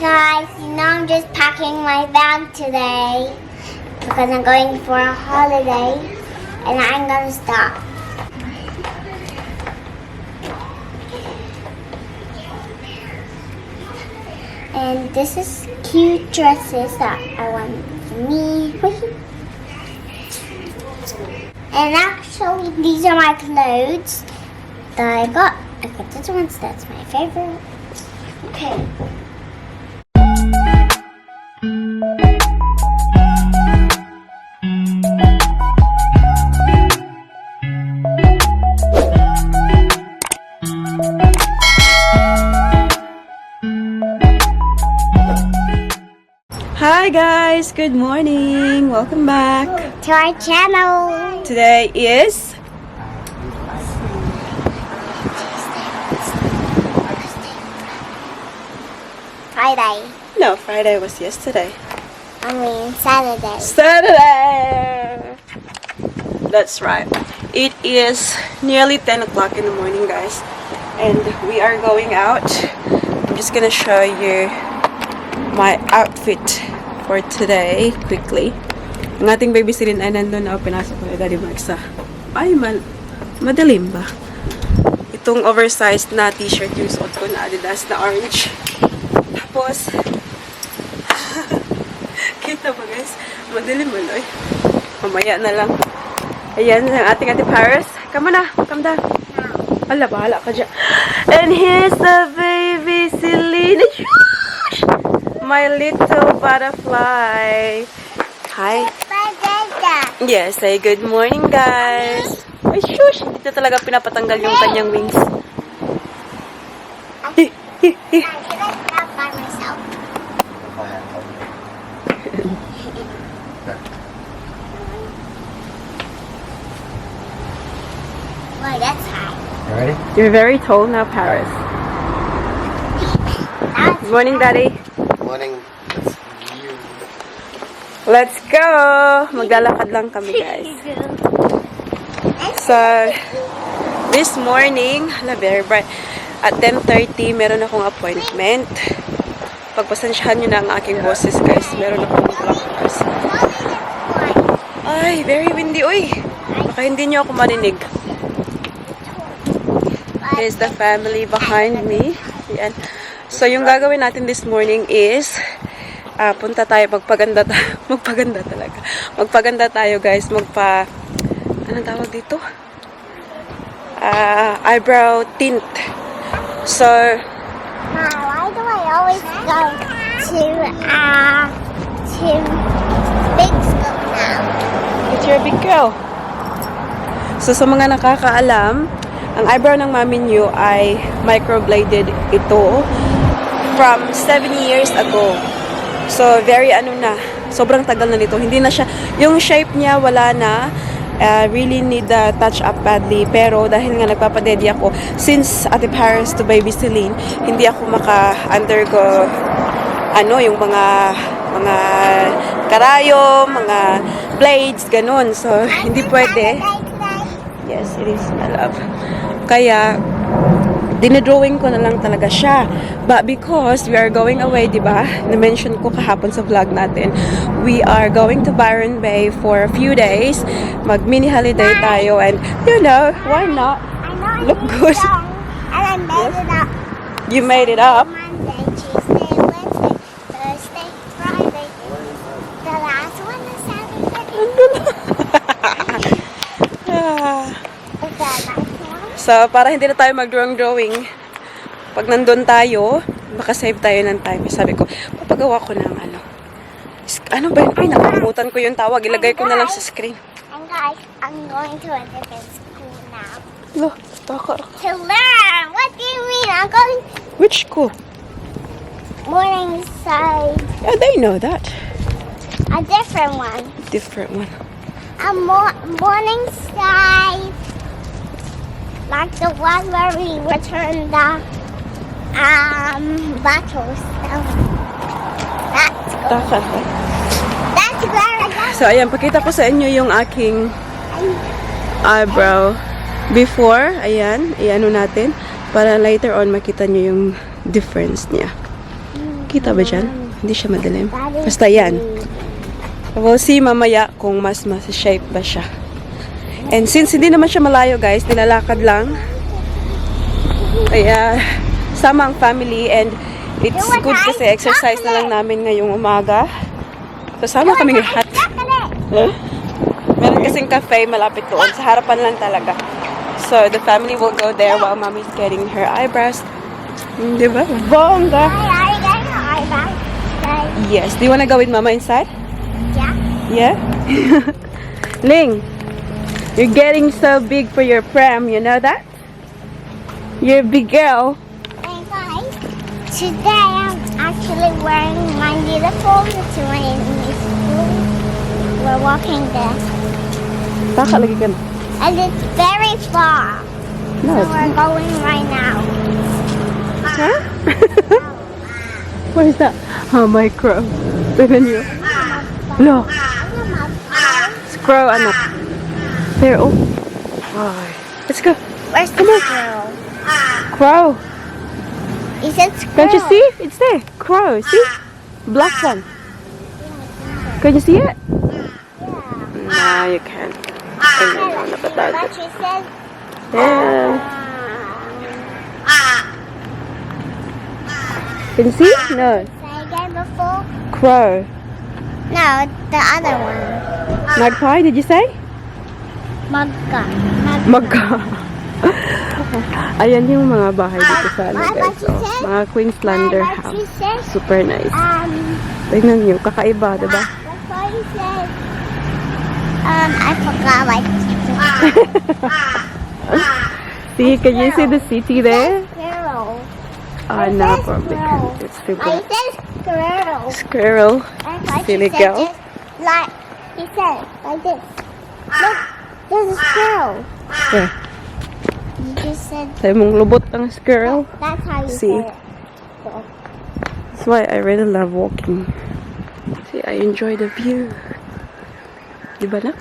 guys, you know I'm just packing my bag today because I'm going for a holiday and I'm gonna stop. And this is cute dresses that I want for me. And actually these are my clothes that I got. This one's that's my favorite. Okay. Hi guys, good morning. Welcome back To our channel. Today is Friday. no, Friday was yesterday. I mean Saturday. Saturday. That's right. It is nearly 10 o'clock in the morning, guys, and we are going out. I'm just gonna show you my outfit for today quickly. Ang ating baby silin ay nandun na pinasok ko na Daddy Mark sa madilim ba? Itong oversized na t-shirt yung suot ko na Adidas na orange. Tapos kita ba guys? Madilim mo loy. Mamaya na lang. Ayan ang ating Ate Paris. Come on na, come down. Ala, bahala ka dyan. And here's the baby Celine. My little butterfly. Hi. Yes, say good morning, guys. Ay, shush! Dito talaga pinapatanggal yung kanyang wings. Can I stop by myself? Well, that's high. You ready? You're very tall now, Paris. Good morning, Daddy. Morning. Let's go! Maglalakad lang kami, guys. So, this morning, very bright. At 10:30, meron akong appointment. Pagpasensyahan nyo na ang aking boses, guys. Meron akong blockers. Ay, very windy. Uy! Baka hindi nyo ako marinig. Here's the family behind me. Yan. So, yung gagawin natin this morning is punta tayo, magpaganda talaga. Magpaganda tayo, guys. Anong tawag dito? Eyebrow tint. So, Why do I always go to big school now? but you're a big girl. So, sa mga nakakaalam, ang eyebrow ng mami niyo ay microbladed ito from 7 years ago. So, very sobrang tagal na nito. Hindi na siya, yung shape niya wala na, really need the touch up badly. Pero, dahil nga nagpapadedi ako, since Ate Paris to Baby Celine, hindi ako maka-undergo, yung mga karayom, mga blades, ganun. So, hindi pwede. Yes, it is, my love. Kaya, dinedrawing ko na lang talaga siya. But because we are going away, diba? Na-mention ko kahapon sa vlog natin. We are going to Byron Bay for a few days. Mag-mini holiday tayo. And, why not? Look good. And I made it up. You made it up? Monday, Tuesday, Wednesday, Thursday, Friday. The last one is Saturday. Is that last one? So, para hindi na tayo mag-drawing, pag nandun tayo, makasave tayo ng time. Sabi ko, papagawa ko ng ano ba yun? Ay, nakalimutan ko yung tawag. Ilagay ko na lang sa screen. And guys, I'm going to a different school now. Lo, baka. To learn! What do you mean? I'm going Which school? Morningside. Yeah, they know that. A different one. Different one. A Morningside. Like the one where we return the bottles. That's good. Taka. That's where I got So, ayan, pakita ko sa inyo yung aking eyebrow. Before, ayan, i-ano natin. Para later on, makita nyo yung difference niya. Kita ba dyan? Hindi siya madilim. Basta yan. We'll see mamaya kung mas shape ba siya. And since hindi naman siya malayo guys, nilalakad lang. Kaya sama ang family and it's good kasi exercise na lang namin ngayong umaga. Kasama kami lahat. Meron kasing cafe malapit doon. Sa harapan lang talaga. So the family will go there while mommy's getting her eyebrows. Diba? Bongga! Yes. Do you wanna go with mama inside? Yeah. Yeah? Ling, you're getting so big for your pram, you know that? You're a big girl. Hey guys, today I'm actually wearing my uniform to my school. We're walking there. Baka lagi ka na. And it's very far. No, So it's we're going right now. Huh? What is that? Oh, my crow. Tignan niyo. Look. Crow, anak. There, oh. Ay. Let's go. Where's the squirrel? Crow. He said squirrel. Can't you see? It's there. Crow. See? Black one. Can you see it? No, you can't. But she said, Yeah. Can you see? No. say again before? Crow. No, the other one. Magpie, did you say? Magka. Magka. Ayan yung mga bahay dito sa ano guys. So, mga Queenslander What house. she said? Super nice. Tingnan nyo, kakaiba, diba? That's what he said. I forgot like See, can you see the city there? squirrel. No, probably can't. It's too I big. said squirrel. Squirrel. That's what Silly she said. girl. Just like he said, like this. Look, there's a squirrel. Yeah. You just said Sabi mong lubot ang squirrel. that's how you See? say it. So, That's why I really love walking. See, I enjoy the view. Diba na?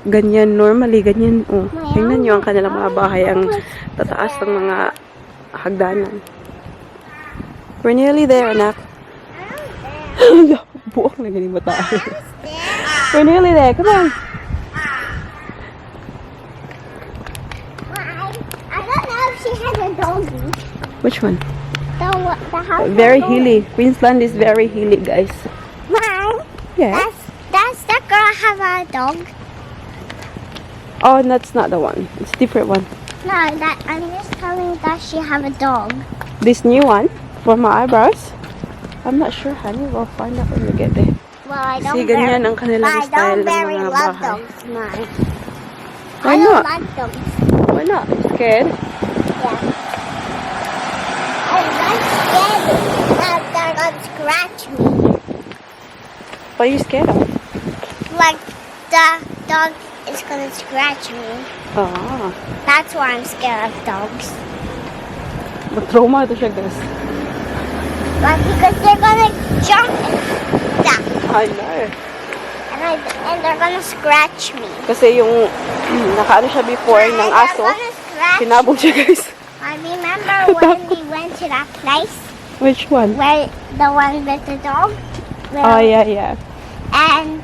Ganyan, normally, ganyan. Oh, tingnan nyo ang kanilang mga bahay, ang tataas ng mga hagdanan. We're nearly there, anak. Buwak na ganing mata. We're nearly there. Come on. I don't know if she has a doggy. Which one? The house. Very hilly. Queensland is very hilly, guys. Mom, Yeah. does that girl have a dog? Oh, that's not the one. It's a different one. No, that I'm just telling does she have a dog? This new one for my eyebrows. I'm not sure, honey. We'll find out when we get there. Well, I don't. Kasi ganyan ang kanilang I style don't ng very mga love bahay. dogs, Mom. Why I don't not? like dogs. Why not? Scared? Yeah. I'm not scared that they're gonna scratch me. What are you scared of? Like the dog is gonna scratch me. Ah, That's why I'm scared of dogs. trauma ito siya, guys. Like because they're gonna jump and stuff, I know. and they're gonna scratch me. Kasi yung nakaano siya before ng And aso, they're gonna scratch. sinabog siya, guys. I remember when we went to that place Which one? where the one with the dog. Oh, yeah, yeah. And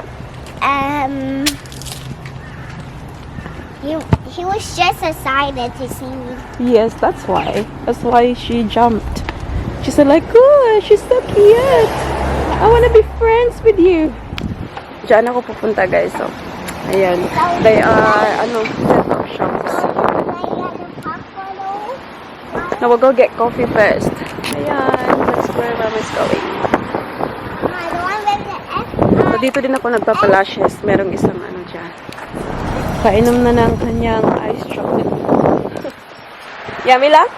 he was just excited to see me. Yes, that's why. That's why she jumped. She said like, oh, she's so cute. I wanna be friends with you. Diyan ako pupunta, guys. So, ayan. They are, set of shops. Now we'll go get coffee first. Ayan, that's where mom is going. The one with the F. So, dito din ako nagpapalashes. Merong isang dyan. Painom na ng kanyang ice chocolate. Yummy lang?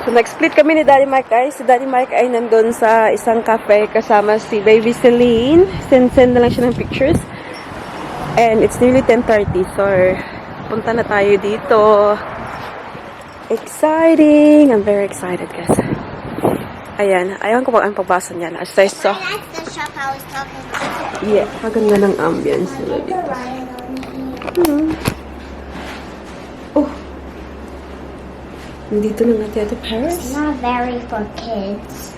So, nag-split kami ni Daddy Mike, guys. Si Daddy Mike ay nandun sa isang cafe kasama si Baby Celine. Send na lang siya ng pictures. And it's nearly 10:30. So, punta na tayo dito. Exciting! I'm very excited, guys. Ayan. Ayaw ko ang pagbasa niya. As I saw. That's the shop I was talking about. Yeah. Maganda ng ambience nila dito. Oh. Nandito na natin ito, It's Paris. not very for kids.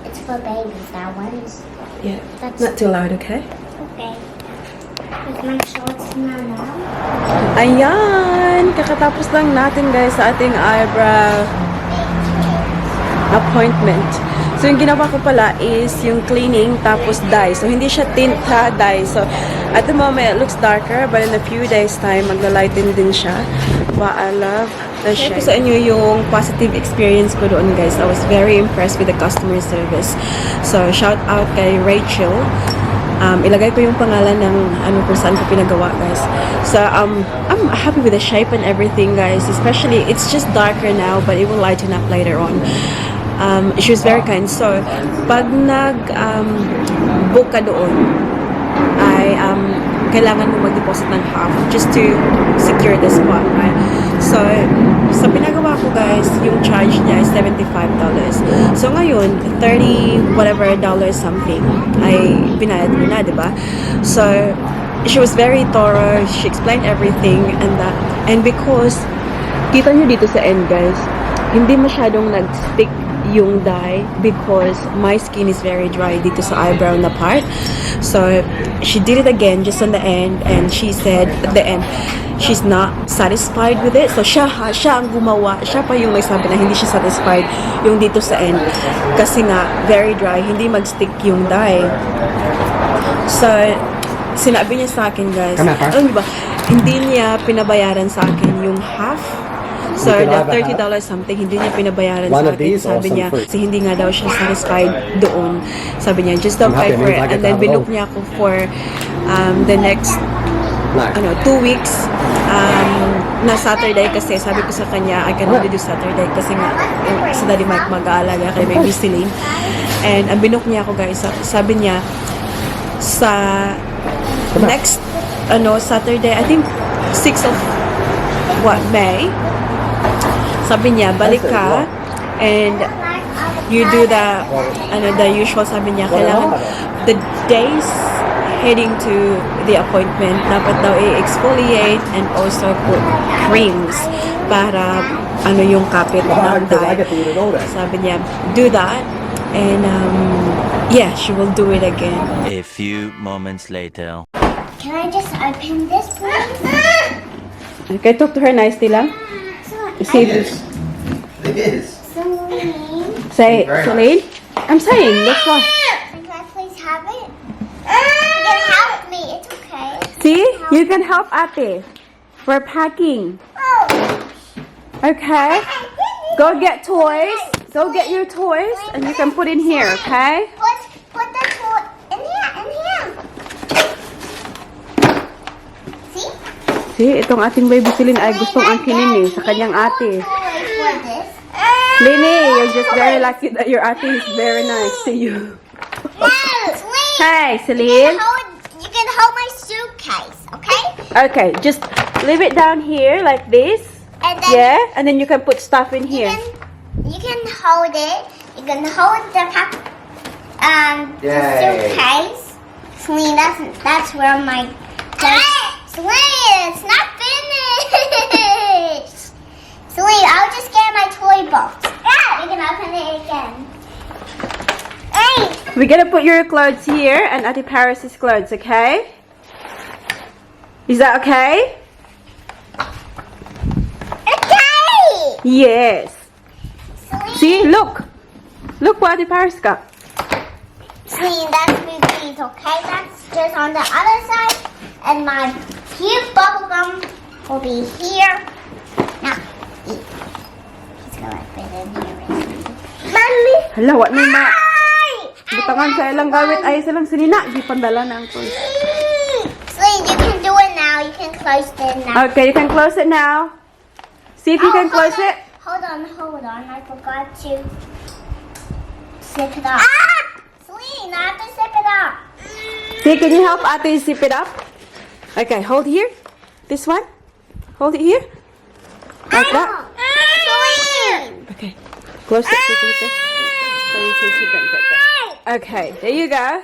It's for babies, that one. Yeah, That's not too loud, okay? okay. With my shorts now. Ayan! Kakatapos lang natin, guys, sa ating eyebrow appointment. So, yung ginawa ko pala is yung cleaning tapos dye. So, hindi siya tint ha, dye. So, at the moment, it looks darker, but in a few days time, magla-lighten din siya. But I love the shade. Share ko sa inyo yung positive experience ko doon, guys. I was very impressed with the customer service. So, shout out kay Rachel. Ilagay ko yung pangalan ng kung saan ko pinagawa, guys. So, I'm happy with the shape and everything, guys. Especially, it's just darker now, but it will lighten up later on. She was very kind. So, pag nag-book ka doon, ay kailangan mo mag-deposit ng half just to secure the spot, right? So, sa pinagawa ko, guys, yung charge niya is $75. So, ngayon, 30 whatever dollars something ay binayad mo na, diba? So, she was very thorough. She explained everything and that. And because, kita nyo dito sa end, guys, hindi masyadong nag-stick yung dye because my skin is very dry dito sa eyebrow na part. So, she did it again just on the end and she said at the end, she's not satisfied with it. So, siya ang gumawa. Siya pa yung nagsabi na hindi siya satisfied yung dito sa end. Kasi nga, very dry. Hindi mag-stick yung dye. So, sinabi niya sa akin, guys, alam niyo ba, hindi niya pinabayaran sa akin yung half. So, the $30 something, hindi niya pinabayaran sa akin. Sabi niya, kasi hindi nga daw siya satisfied doon. Sabi niya, just don't pay for it. And then, binook niya ako for the next 2 weeks na Saturday kasi sabi ko sa kanya, I can only do Saturday kasi nga si Daddy Mike mag-aalaga kay Baby Celine. And ang binook niya ako, guys, sabi niya, sa next Saturday, I think 6th of May, sabi niya, balik ka and you do the usual, sabi niya, kailangan the days heading to the appointment, dapat daw i-exfoliate and also put creams para yung kapit ng dye. Sabi niya, do that and yeah, she will do it again. A few moments later. Can I just open this, please? Okay, talk to her nicely lang. See this. It is. Celine. Say, Celine. I'm saying, that's why. Can I please have it? You can help me. It's okay. See, you can help Ate. We're packing. Oh. Okay. Go get toys. Go get your toys, and you can put in here. Okay. Put the toy in here. See? See, itong ating baby Celine ay gustong angkinin sa kanyang ate. Lini, you're just very lucky that your ate is very nice to you. No, Celine. Hey, Celine. You can hold my suitcase, okay? Okay, just leave it down here like this. And then Yeah, and then you can put stuff in here. you can hold it. You can hold the the Yay. suitcase. Celine, that's where my Celine, it's not finished. Celine, I'll just get my toy box. You can open it again. Hey. We're gonna put your clothes here and Ate Paris's clothes, okay? Is that okay? Okay. Yes. Celine, See, look. Look what Ate Paris got. Celine, that's me, please, okay? That's just on the other side. And my cute bubble gum will be here. Now, eat. He's gonna fit in here. Mommy! Hala, what may ma... Ay! Butangan sa ilang gawit ay silang sinina. Di pandala na ang toys. Celine, you can do it now. You can close it now. Okay, you can close it now. See if you can close it. Hold on. I forgot to zip it up. Ah! Celine, I have to zip it up. See, can you help Ate zip it up? Okay, hold here. This one. Hold it here. Like that. Celine! Okay. Close it. So you can zip it like that. Okay, there you go.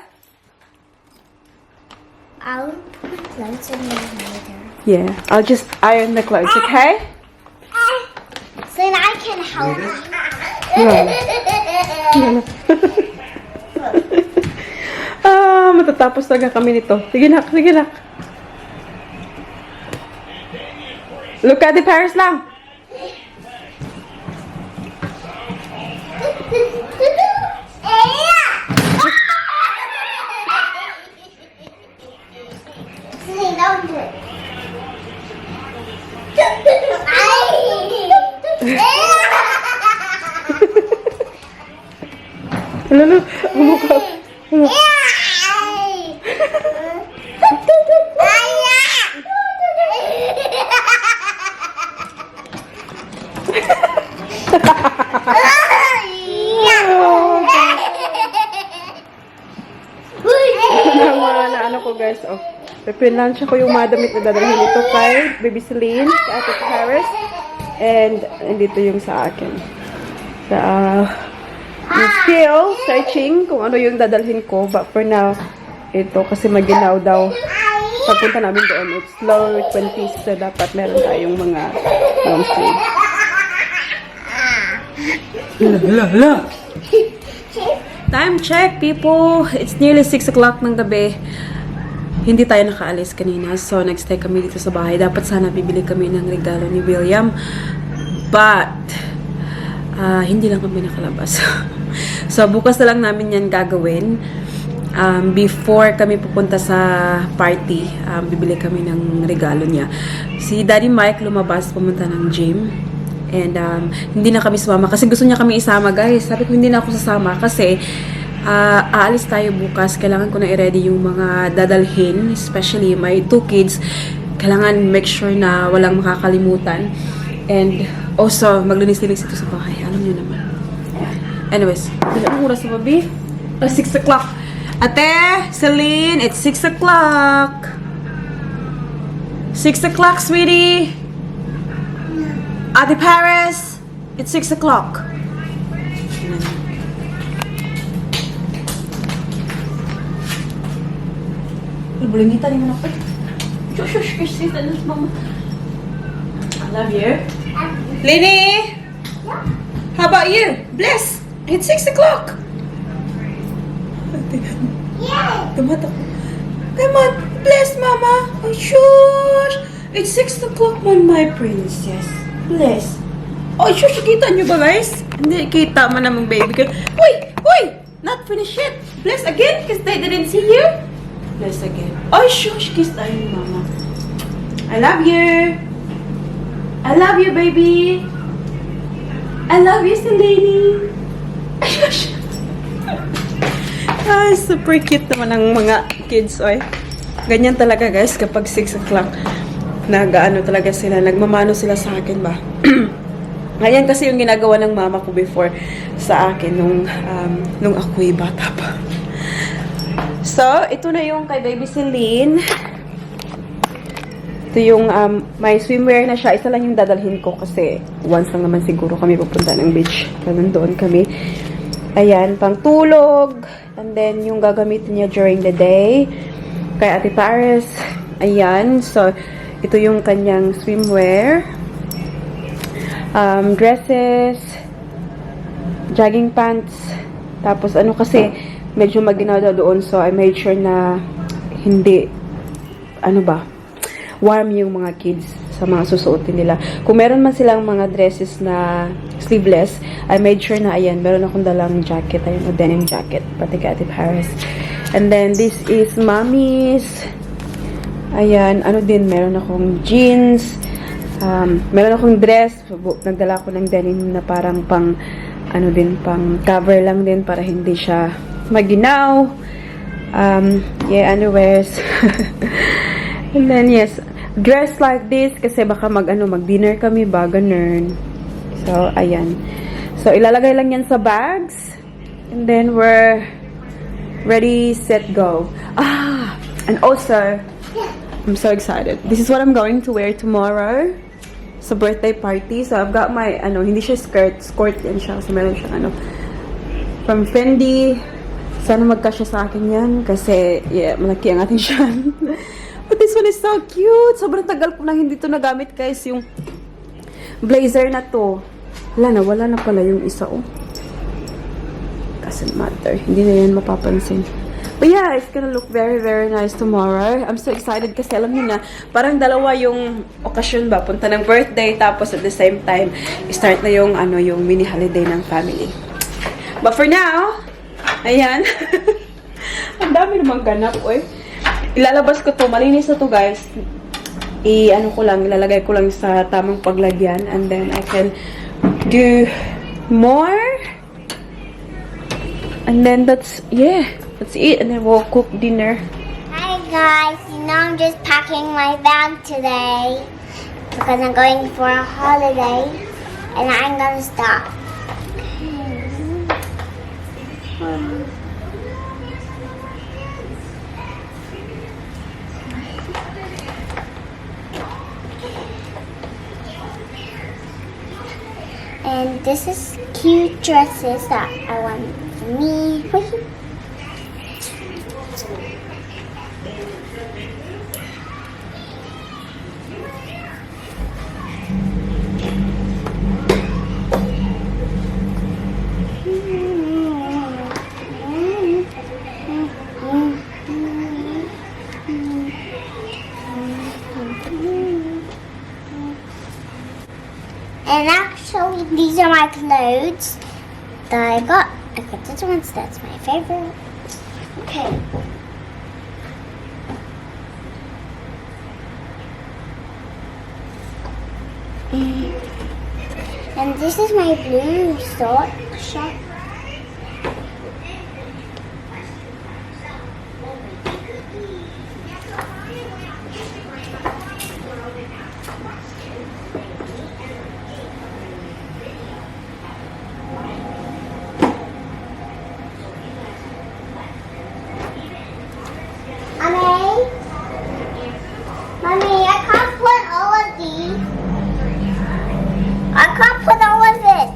I'll put my clothes in there later. Yeah, I'll just iron the clothes, okay? Celine, I can help. Matatapos talaga kami nito. Sige nak, sige nak. Look at the Paris lang. Lalo, bumukha. Ano ko guys, oh. Pipinansya ko yung madamit na dadalhin dito kay Baby Celine, kay Ate Paris, and dito yung sa akin. I'm still searching kung ano yung dadalhin ko, but for now, ito kasi maginaw daw. Pagpunta namin doon, it's low 20s, so dapat meron tayong mga long sleeve. Hala. Time check, people. It's nearly 6 o'clock ng gabi. Hindi tayo nakaalis kanina, so nag-stay kami dito sa bahay. Dapat sana bibili kami ng regalo ni William, but hindi lang kami nakalabas. So bukas na lang namin yan gagawin. Before kami pupunta sa party, bibili kami ng regalo niya. Si Daddy Mike lumabas, pumunta ng gym. And hindi na kami sumama kasi gusto niya kami isama, guys. Sabi ko hindi na ako sasama kasi aalis tayo bukas. Kailangan ko na i-ready yung mga dadalhin, especially my 2 kids. Kailangan make sure na walang makakalimutan. And also, maglinis-linis ito sa bahay. Alam niyo naman. Anyways, ilang oras na babi? 6 o'clock. Ate, Celine, it's 6 o'clock. 6 o'clock, sweetie. Ate Paris, it's 6 o'clock. Bulingitan mo na pa. Shush, shush, mama. I love you. Lenny! How about you? Bless! It's 6 o'clock. Come on, bless, mama. Oh, shush. It's 6 o'clock, my princess. Bless. Oh, shush, kita nyo ba, guys? Hindi, kita mo namang baby. Uy! Not finished yet. Bless again, because they didn't see you. Bless again. Oh, shush, kiss tayo ni mama. I love you. I love you, baby. I love you, Celine. Shush. Ay, super cute naman ng mga kids, oy. Ganyan talaga, guys, kapag 6 o'clock. Nag-ano talaga sila, nagmamano sila sa akin ba? Ngayon kasi yung ginagawa ng mama ko before sa akin nung ako'y bata pa. So, ito na yung kay Baby Celine. Ito yung may swimwear na siya. Isa lang yung dadalhin ko kasi once lang naman siguro kami pupunta ng beach. Nandun kami. Ayan, pang tulog. And then, yung gagamitin niya during the day. Kay Ate Paris. Ayan. So, ito yung kanyang swimwear. Dresses. Jogging pants. Tapos, ano kasi, medyo maginaw daw doon. So, I made sure na hindi, warm yung mga kids sa mga susuotin nila. Kung meron man silang mga dresses na sleeveless, I made sure na, ayan, meron akong dalang jacket. Ayun, a denim jacket. Pati kay Ate Paris. And then, this is Mommy's. Ayan, meron akong jeans. Meron akong dress. Nagdala ko ng denim na parang pang cover lang din para hindi siya maginaw. Underwears. And then, yes, dress like this kasi baka mag-dinner kami ba, ganun. So, ayan. So, ilalagay lang yan sa bags. And then, we're ready, set, go. And also, I'm so excited. This is what I'm going to wear tomorrow sa birthday party. So, I've got my, hindi siya skirt yan siya. So, meron siya, from Fendi. Sana magkasya sa akin yan. Kasi, yeah, malaki ang ating siyan. But this one is so cute. Sobrang tagal ko na hindi to nagamit, guys. Yung blazer na to. Wala na pala yung isa, oh. Doesn't matter. Hindi na yan mapapansin. But yeah, it's gonna look very, very nice tomorrow. I'm so excited kasi alam niyo na, parang dalawa yung okasyon ba. Punta ng birthday, tapos at the same time, start na yung, yung mini holiday ng family. But for now, ayan. Ang dami namang ganap, oy. Ilalabas ko to. Malinis na to, guys. Ilalagay ko lang sa tamang paglagyan. And then, I can do more. And then, that's it. And then, we'll cook dinner. Hi, guys. You know, I'm just packing my bag today because I'm going for a holiday. And I'm going to stop. And this is cute dresses that I want for me. And actually, these are my clothes that I got. I got this one, so that's my favorite. Okay. And this is my blue short. Mommy, I can't put all of these. I can't put all of it.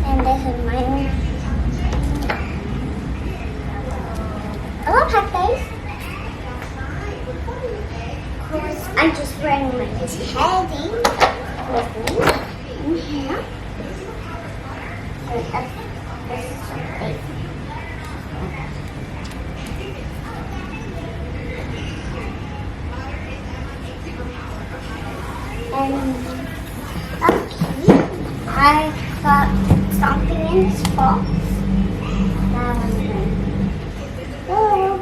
And this is mine. I love hot days. Of course, I'm just wearing my teddy with me in here. This is so big. And that's cute. I got something in this box. That one's good. Whoa.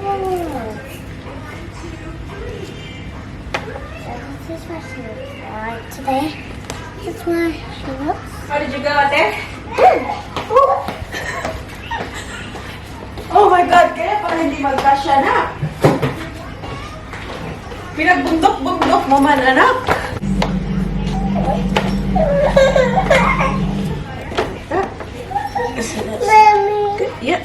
So this is what she looks like today. This is what she looks. How did you go out there? Good. Oh my God, kaya pala hindi magkasya na. Pinagbundok-bundok mo man, anak. Mommy. Yep.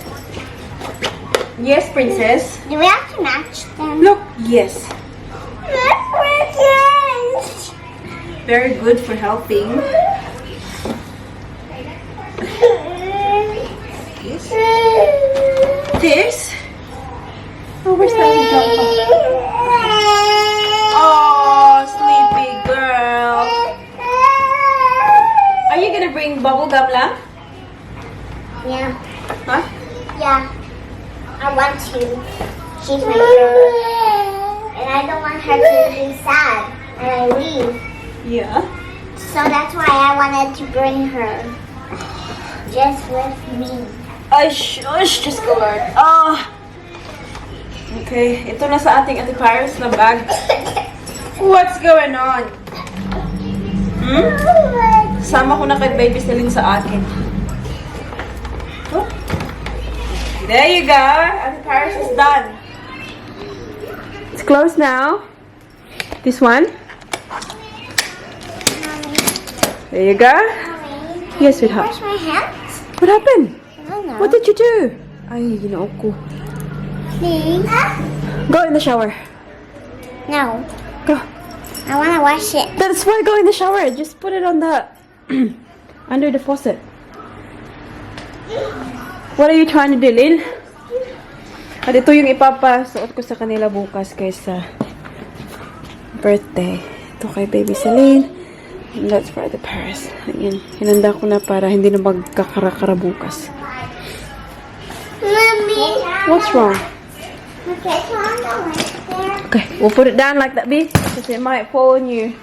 Yes, princess. Do we have to match them? Look, yes. Princess. Very good for helping. Yes. This? Oh, where's that jumper? Oh, sleepy girl. Are you gonna bring bubble gum lang? Yeah. Huh? Yeah. I want to. She's my girl. And I don't want her to be sad and I leave. Yeah. So that's why I wanted to bring her. Just with me. Ay, shush! Just go, Lord. Oh! Okay, ito na sa ating Ate Paris na bag. What's going on? Sama ko na kay Baby Celine sa akin. Oh. There you go. Ate Paris is done. It's closed now. This one. There you go. Yes, sweetheart. Wash my hands. What happened? And don't know. What did you do? Ay, ginoo ko. Please? Go in the shower. No. Go. I want to wash it. That's why go in the shower. Just put it on the under the faucet. What are you trying to do, Lynn? At ito yung ipapasuot ko sa kanila bukas kaysa birthday. Ito kay baby Celine. And that's for the Paris. Ayan. Hinanda ko na para hindi na magkakarakara bukas. Mommy. What's wrong? Okay, so I'm going there. Okay, we'll put it down like that, B. Because it might fall on you.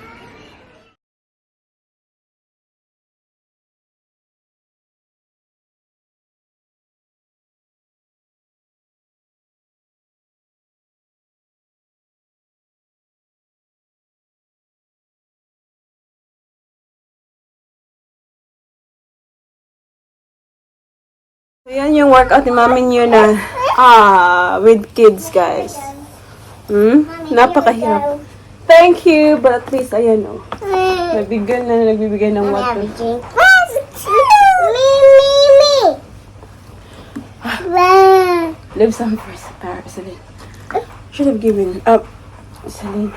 So, yan yung workout ni mami niyo na with kids, guys. Napakahirap. Thank you, but at least, ayan o. Nagbibigay ng water. Leave some for Celine. Should have given up, Celine.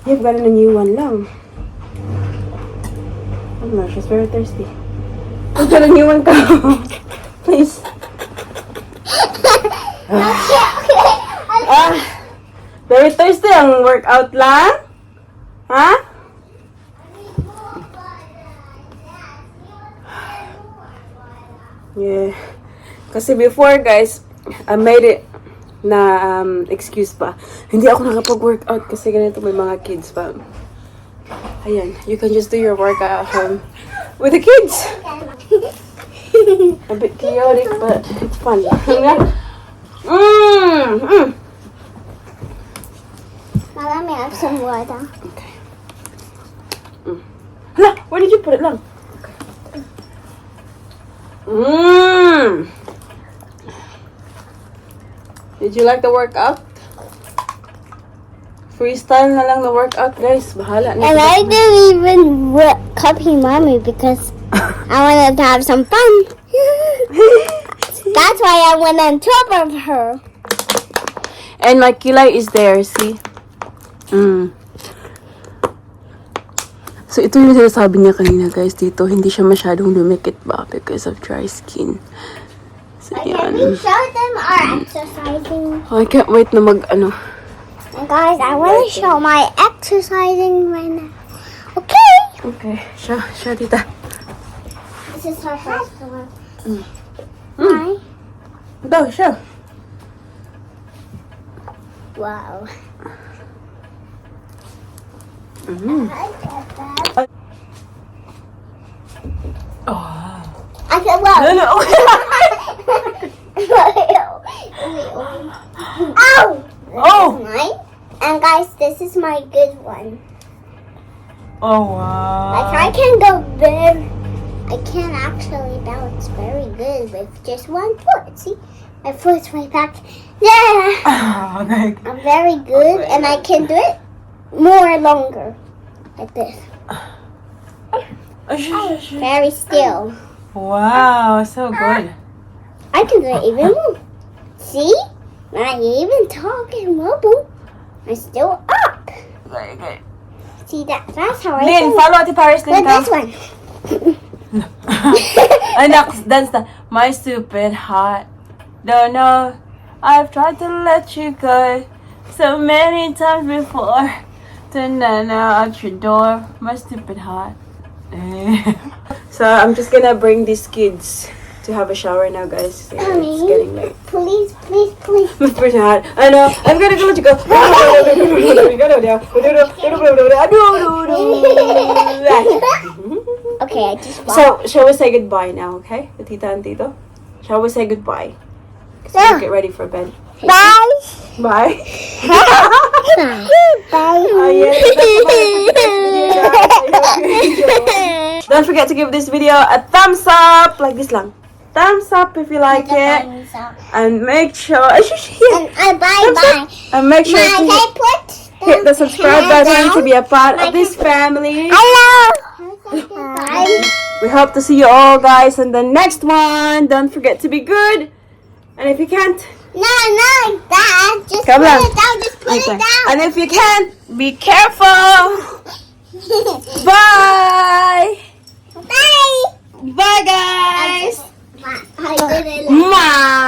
You've gotten a new one lang. Oh no, she's very thirsty. I've got a new one, go. Please. Very thirsty ang workout lang? Ha? Yeah. Kasi before, guys, I made it na excuse pa. Hindi ako nakapag-workout kasi ganito may mga kids pa. Ayan, you can just do your workout at home with the kids. A bit chaotic, but it's fun. Now let me have some water. Okay. Hala, where did you put it lang? Okay. Did you like the workout? Freestyle na lang the workout, guys. Bahala na. And I didn't even copy mommy because I wanted to have some fun. That's why I went on top of her. And my kilay is there, see? So, ito yung sinasabi niya kanina, guys, dito. Hindi siya masyadong lumikit ba because of dry skin. So, Can we show them our exercising? Oh, I can't wait na And guys, I want to show my exercising right now. Okay. Okay, show tita. This is our first one. Hi. Go, show. Wow. I said, wow. No. Ow! Oh! This is mine. And guys, this is my good one. Oh, wow. Like I can go very, I can actually balance very good with just one foot. See, my foot's right back. Yeah, Okay. I'm very good, and I can do it more longer, like this. Very still. Wow, so good. I can do it even more. See, when I even talk and wobble, I'm still up. Very good. See that's how I Lynn, do it. follow Ate Paris, Lynn. With this one. And that's the my stupid heart. Don't know. I've tried to let you go so many times before. Turn now out your door, my stupid heart. So I'm just gonna bring these kids to have a shower now, guys. It's Mommy. getting late. Please, please, please. It's pretty hot. I know. I'm gonna go let you go. Okay, I just walked. So, shall we say goodbye now, okay? The tita and tito? Shall we say goodbye? Because we'll get ready for bed. Bye. Bye. Bye. Don't forget to give this video a thumbs up. Like this lang. Thumbs up if you like it. And make sure... And bye. And make sure to hit the subscribe button to be a part of this family. Hello. Bye. We hope to see you all, guys, in the next one. Don't forget to be good. And if you can't, No, like that. Just Come put on. it down. Just put okay. it down. And if you can't, be careful. Bye. Bye. Bye, guys. I did it. Mwah.